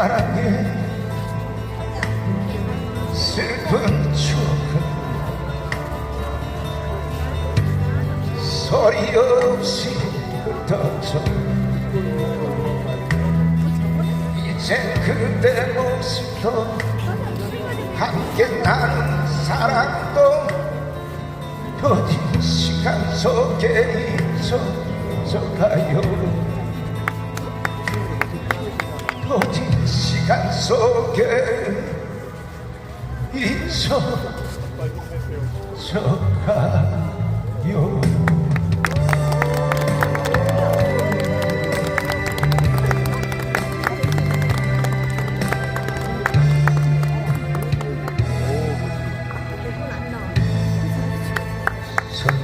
사랑의 슬픈 추억은 소리 없이 흩어져 이제 그대 모습도 함께 나눈 사랑도 더딘 시간 속에 잊혀져가요. 더딘 시간 속에 잊혀져가요.